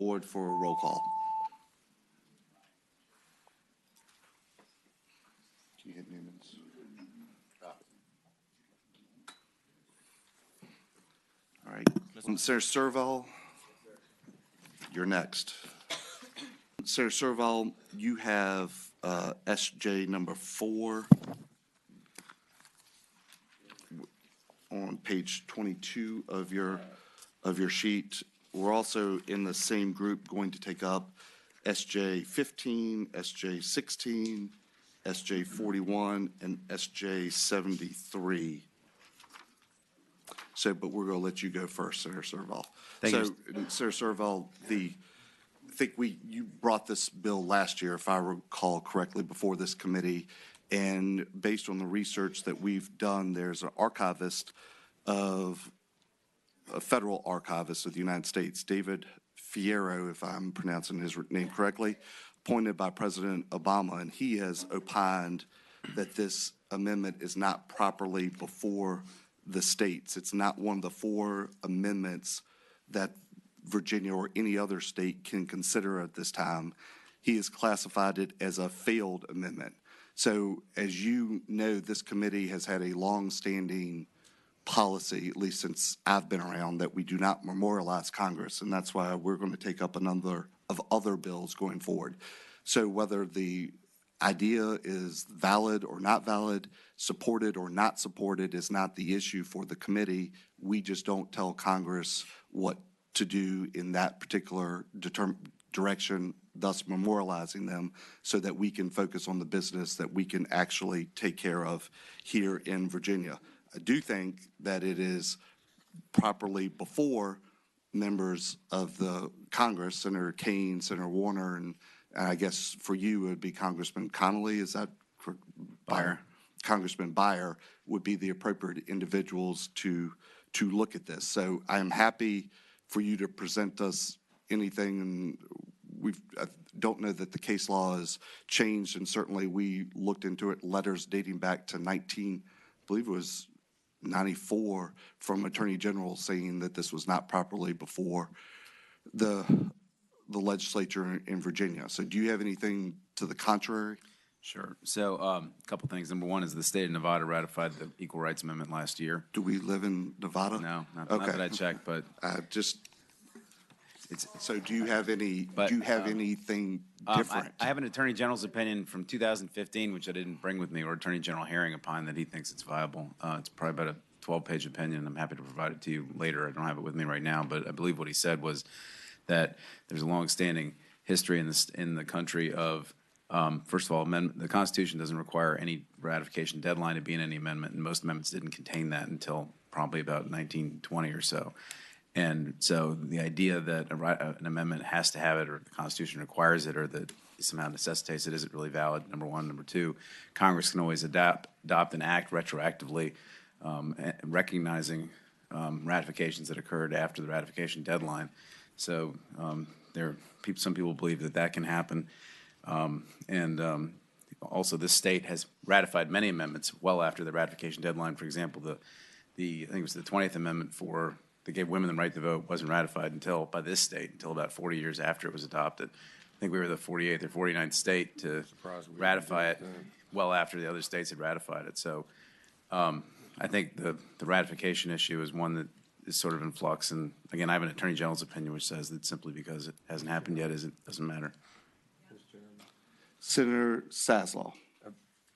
board for a roll call. Can you hit Newman's? All right. Senator Serval, you're next. Senator Serval, you have SJ number 4 on page 22 of your sheet. We're also in the same group going to take up SJ 15, SJ 16, SJ 41, and SJ 73. So, but we're going to let you go first, Senator Serval. Thank you. Senator Serval, I think you brought this bill last year, if I recall correctly, before this committee. And based on the research that we've done, there's an archivist of a federal archivist of the United States, David Fierro, if I'm pronouncing his name correctly, appointed by President Obama, and he has opined that this amendment is not properly before the states. It's not one of the 4 amendments that Virginia or any other state can consider at this time. He has classified it as a failed amendment. So as you know, this committee has had a long-standing policy, at least since I've been around, that we do not memorialize Congress, and that's why we're going to take up a number of other bills going forward. So whether the idea is valid or not valid, supported or not supported, is not the issue for the committee. We just don't tell Congress what to do in that particular direction, thus memorializing them so that we can focus on the business that we can actually take care of here in Virginia. I do think that it is properly before members of the Congress, Senator Kane, Senator Warner, and I guess for you it would be Congressman Connolly. Is that correct? Beyer? Congressman Beyer would be the appropriate individuals to look at this. So I am happy for you to present us anything, and I don't know that the case law has changed, and certainly we looked into it, letters dating back to I believe it was 94 from Attorney General saying that this was not properly before the legislature in Virginia. So do you have anything to the contrary? Sure. So a couple things. Number one is the state of Nevada ratified the Equal Rights Amendment last year. Do we live in Nevada? No, not okay. Not that I checked, but so do you have any? Do you have anything different? I have an Attorney General's opinion from 2015, which I didn't bring with me, or Attorney General Herring opined that he thinks it's viable. It's probably about a 12-page opinion. I'm happy to provide it to you later. I don't have it with me right now, but I believe what he said was that there's a long-standing history in the country of, first of all, the Constitution doesn't require any ratification deadline to be in any amendment, and most amendments didn't contain that until probably about 1920 or so. And so the idea that an amendment has to have it, or the Constitution requires it, or that somehow necessitates it, isn't really valid, number one. Number two, Congress can always adopt an act retroactively, recognizing ratifications that occurred after the ratification deadline. So some people believe that can happen. Also, this state has ratified many amendments well after the ratification deadline. For example, I think it was the 20th Amendment that gave women the right to vote wasn't ratified by this state until about 40 years after it was adopted. I think we were the 48th or 49th state to ratify it well after the other states had ratified it. So I think the ratification issue is one that is sort of in flux. And again, I have an Attorney General's opinion which says that simply because it hasn't happened yet doesn't matter. Senator Saslaw.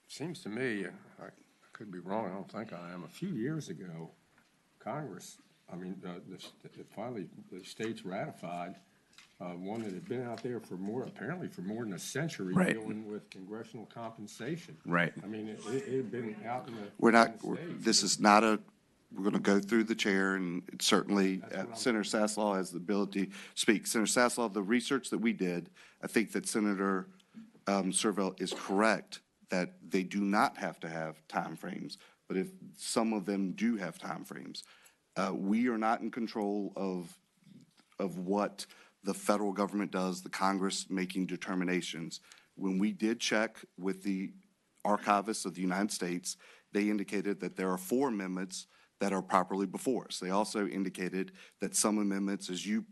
Seems to me, I could be wrong, I don't think I am, a few years ago, Congress, finally the states ratified one that had been out there apparently for more than a century, right, dealing with congressional compensation. Right. I mean, it had been out in the we're going to go through the chair, and certainly Senator Saslaw has the ability to speak. Senator Saslaw, the research that we did, I think that Senator Serval is correct that they do not have to have time frames, but if some of them do have time frames, we are not in control of what the federal government does, the Congress making determinations. When we did check with the archivists of the United States, they indicated that there are 4 amendments that are properly before us. They also indicated that some amendments, as you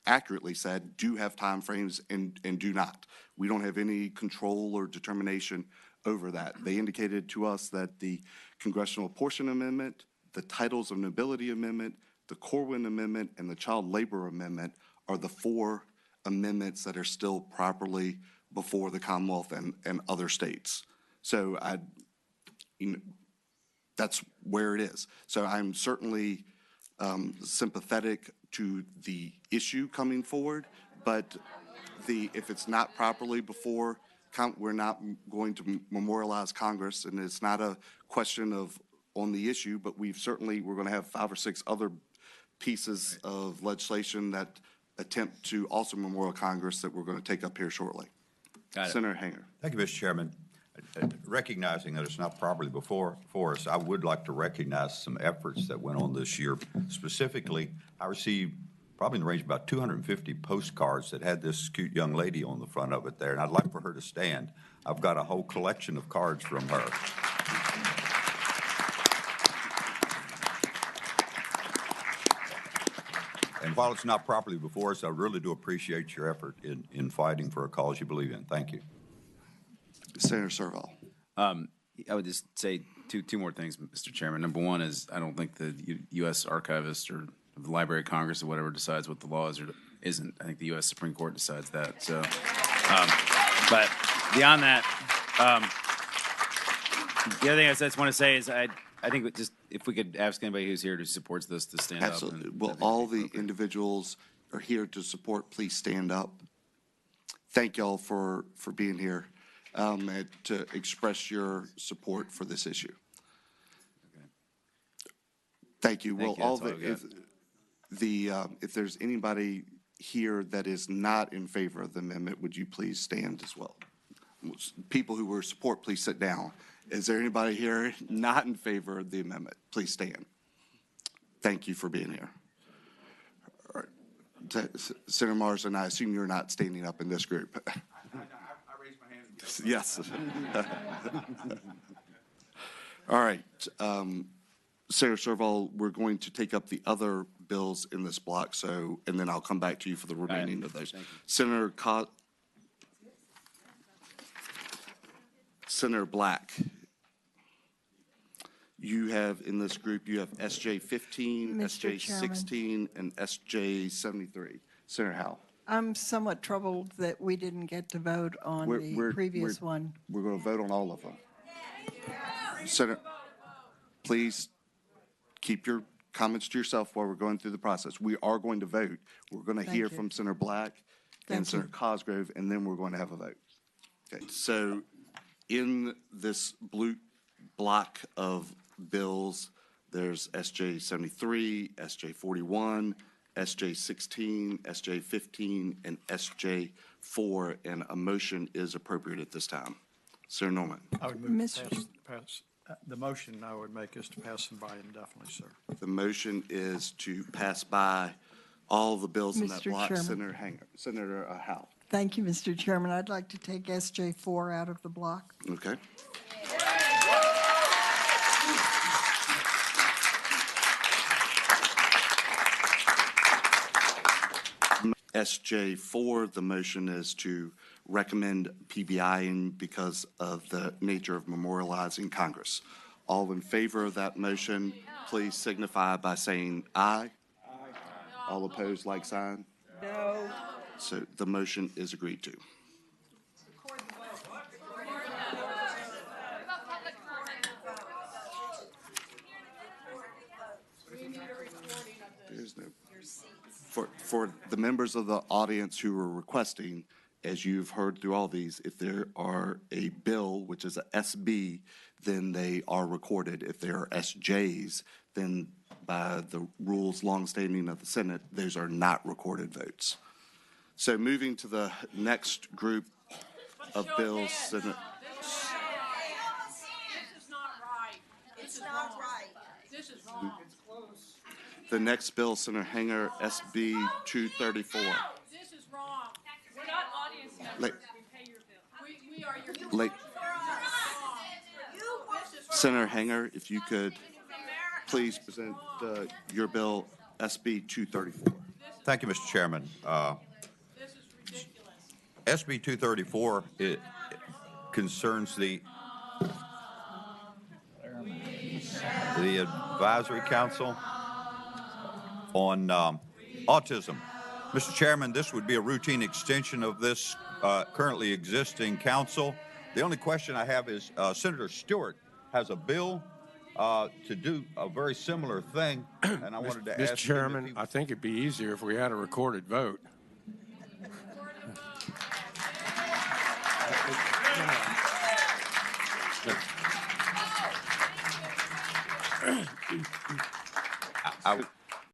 accurately said, do have timeframes and do not. We don't have any control or determination over that. They indicated to us that the Congressional Apportion Amendment, the Titles of Nobility Amendment, the Corwin Amendment, and the Child Labor Amendment are the 4 amendments that are still properly before the Commonwealth and other states. So that's where it is. So I'm certainly sympathetic to the issue coming forward, but if it's not properly before, we're not going to memorialize Congress, and it's not a question of on the issue, but we're going to have 5 or 6 other pieces of legislation that attempt to also memorial Congress that we're going to take up here shortly. Got it. Senator Hanger. Thank you, Mr. Chairman. Recognizing that it's not properly before us, I would like to recognize some efforts that went on this year. Specifically, I received probably in the range of about 250 postcards that had this cute young lady on the front of it there, and I'd like for her to stand. I've got a whole collection of cards from her. And while it's not properly before us, I really do appreciate your effort in fighting for a cause you believe in. Thank you. Senator Serval. I would just say two more things, Mr. Chairman. Number one is I don't think the U.S. Archivist or the Library of Congress or whatever decides what the law is or isn't. I think the U.S. Supreme Court decides that. So, but beyond that, the other thing I just want to say is I think if we could ask anybody who's here who supports this to stand Absolutely. up. Well, all the individuals are here to support. Please stand up. Thank y'all for being here and to express your support for this issue. Okay. Thank you. Thank Well, you. If there's anybody here that is not in favor of the amendment, would you please stand as well? People who were support, please sit down. Is there anybody here not in favor of the amendment? Please stand. Thank you for being here. All right. Senator Marsden, I assume you're not standing up in this group. I raised my hand. Yes. All right. Senator Serval, we're going to take up the other bills in this block, and then I'll come back to you for the remaining of those. Senator Black, you have in this group, you have SJ 15, SJ 16, and SJ 73. Senator Howell. I'm somewhat troubled that we didn't get to vote on the previous one. We're going to vote on all of them. Senator, please keep your comments to yourself while we're going through the process. We are going to vote. We're going to hear from Senator Black and Senator Cosgrove, and then we're going to have a vote. Okay, so in this blue block of bills, there's SJ 73, SJ 41, SJ 16, SJ 15, and SJ 4, and a motion is appropriate at this time. Senator Norment. I would move to pass. The motion I would make is to pass them by indefinitely, sir. The motion is to pass by all the bills in that block. Chairman. Senator Howell. Thank you, Mr. Chairman. I'd like to take SJ 4 out of the block. Okay. SJ 4, the motion is to recommend PBIing because of the nature of memorializing Congress. All in favor of that motion, please signify by saying aye. Aye. All opposed, like sign? No. So the motion is agreed to. There's no. For the members of the audience who are requesting, as you've heard through all these, if there are a bill, which is a SB, then they are recorded. If there are SJs, then by the rules longstanding of the Senate, those are not recorded votes. So moving to the next group of bills. This is not right. It's not right. This is wrong. It's close. The next bill, Senator Hanger, SB 234. This is wrong. We're not audience members. We pay your bill. We are your Late. Senator Hanger, if you could please present your bill, SB 234. This Thank you, Mr. Chairman. This is ridiculous. SB 234 it concerns the Advisory Council on Autism. Mr. Chairman, this would be a routine extension of this currently existing council. The only question I have is Senator Stewart has a bill to do a very similar thing, and I wanted to ask him Mr. if Chairman, he- I think it'd be easier if we had a recorded vote.